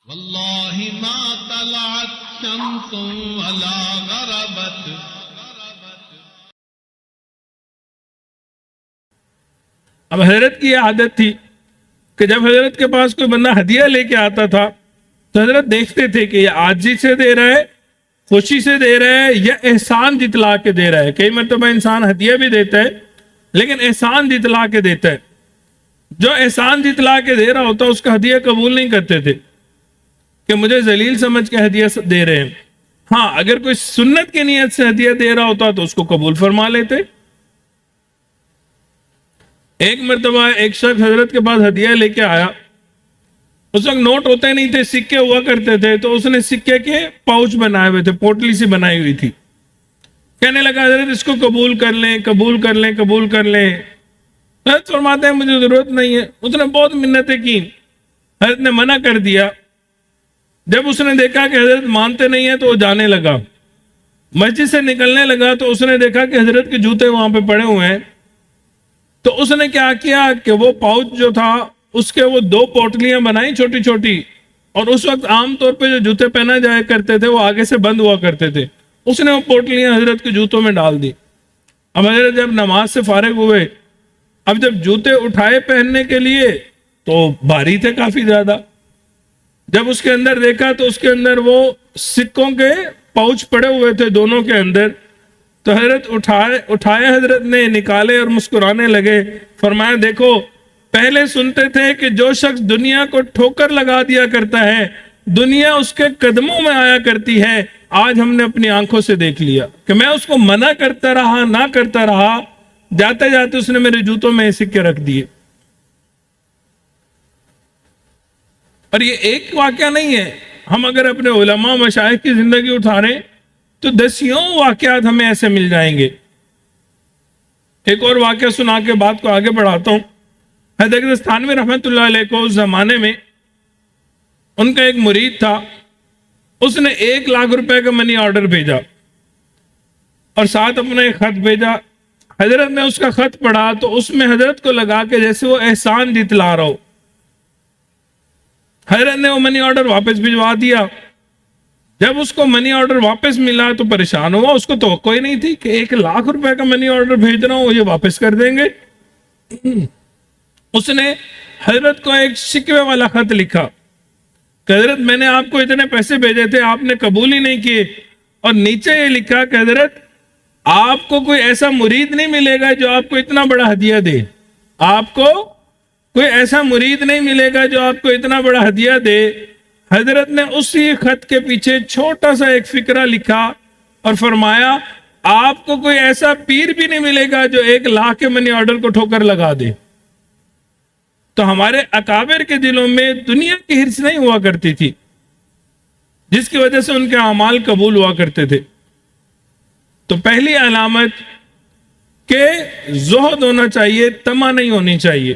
واللہ ما طلعت شمس ولا غربت. اب حضرت کی یہ عادت تھی کہ جب حضرت کے پاس کوئی بندہ ہدیہ لے کے آتا تھا تو حضرت دیکھتے تھے کہ یہ عاجزی سے دے رہا ہے، خوشی سے دے رہا ہے، یا احسان جتلا کے دے رہا ہے. کئی مرتبہ انسان ہدیہ بھی دیتا ہے لیکن احسان جتلا کے دیتا ہے. جو احسان جتلا کے دے رہا ہوتا اس کا ہدیہ قبول نہیں کرتے تھے کہ مجھے ذلیل سمجھ کے ہدیہ دے رہے ہیں. ہاں اگر کوئی سنت کی نیت سے ہدیہ دے رہا ہوتا تو اس کو قبول فرما لیتے. ایک مرتبہ ایک شخص حضرت کے پاس ہدیہ لے کے آیا. اس وقت نوٹ ہوتے نہیں تھے، سکے ہوا کرتے تھے، تو اس نے سکے کے پاؤچ بنائے ہوئے تھے، پوٹلی سی بنائی ہوئی تھی. کہنے لگا حضرت اس کو قبول کر لیں، قبول کر لیں، قبول کر لیں. حضرت فرماتے ہیں مجھے ضرورت نہیں ہے. اس نے بہت منتیں کی، حضرت نے منع کر دیا. جب اس نے دیکھا کہ حضرت مانتے نہیں ہیں تو وہ جانے لگا. مسجد سے نکلنے لگا تو اس نے دیکھا کہ حضرت کے جوتے وہاں پہ پڑے ہوئے ہیں. تو اس نے کیا کیا کہ وہ پاؤچ جو تھا اس کے وہ 2 پوٹلیاں بنائی چھوٹی چھوٹی، اور اس وقت عام طور پہ جو جوتے پہنا جایا کرتے تھے وہ آگے سے بند ہوا کرتے تھے. اس نے وہ پوٹلیاں حضرت کے جوتوں میں ڈال دی. اب حضرت جب نماز سے فارغ ہوئے، اب جب جوتے اٹھائے پہننے کے لیے تو بھاری تھے کافی زیادہ. جب اس کے اندر دیکھا تو اس کے اندر وہ سکوں کے پاؤچ پڑے ہوئے تھے دونوں کے اندر. تو حضرت اٹھائے حضرت نے، نکالے اور مسکرانے لگے. فرمایا دیکھو پہلے سنتے تھے کہ جو شخص دنیا کو ٹھوکر لگا دیا کرتا ہے دنیا اس کے قدموں میں آیا کرتی ہے. آج ہم نے اپنی آنکھوں سے دیکھ لیا کہ میں اس کو منع کرتا رہا، نہ کرتا رہا، جاتے جاتے اس نے میرے جوتوں میں سکے رکھ دیے. اور یہ ایک واقعہ نہیں ہے. ہم اگر اپنے علماء مشائخ کی زندگی اٹھاریں تو دسیوں واقعات ہمیں ایسے مل جائیں گے. ایک اور واقعہ سنا کے بات کو آگے بڑھاتا ہوں. حضرت دستانوی رحمت اللہ علیہ کو اس زمانے میں ان کا ایک مرید تھا. اس نے 1 لاکھ روپے کا منی آرڈر بھیجا اور ساتھ اپنا ایک خط بھیجا. حضرت نے اس کا خط پڑھا تو اس میں حضرت کو لگا کہ جیسے وہ احسان جتلا رہا ہو. حضرت نے وہ منی آرڈر واپس بھجوا دیا. جب اس کو منی آرڈر واپس ملا تو پریشان ہوا. اس کو توقع ہی نہیں تھی کہ 1 لاکھ روپے کا منی آرڈر بھیج رہا ہوں، وہ یہ واپس کر دیں گے. اس نے حضرت کو ایک شکوے والا خط لکھا کہ حضرت میں نے آپ کو اتنے پیسے بھیجے تھے، آپ نے قبول ہی نہیں کیے. اور نیچے یہ لکھا کہ حضرت آپ کو کوئی ایسا مرید نہیں ملے گا جو آپ کو اتنا بڑا ہدیہ دے. آپ کو کوئی ایسا مرید نہیں ملے گا جو آپ کو اتنا بڑا ہدیہ دے. حضرت نے اسی خط کے پیچھے چھوٹا سا ایک فقرہ لکھا اور فرمایا آپ کو کوئی ایسا پیر بھی نہیں ملے گا جو 1 لاکھ کے منی آرڈر کو ٹھوکر لگا دے. تو ہمارے اکابر کے دلوں میں دنیا کی حرص نہیں ہوا کرتی تھی جس کی وجہ سے ان کے اعمال قبول ہوا کرتے تھے. تو پہلی علامت کہ زہد ہونا چاہیے، طمع نہیں ہونی چاہیے.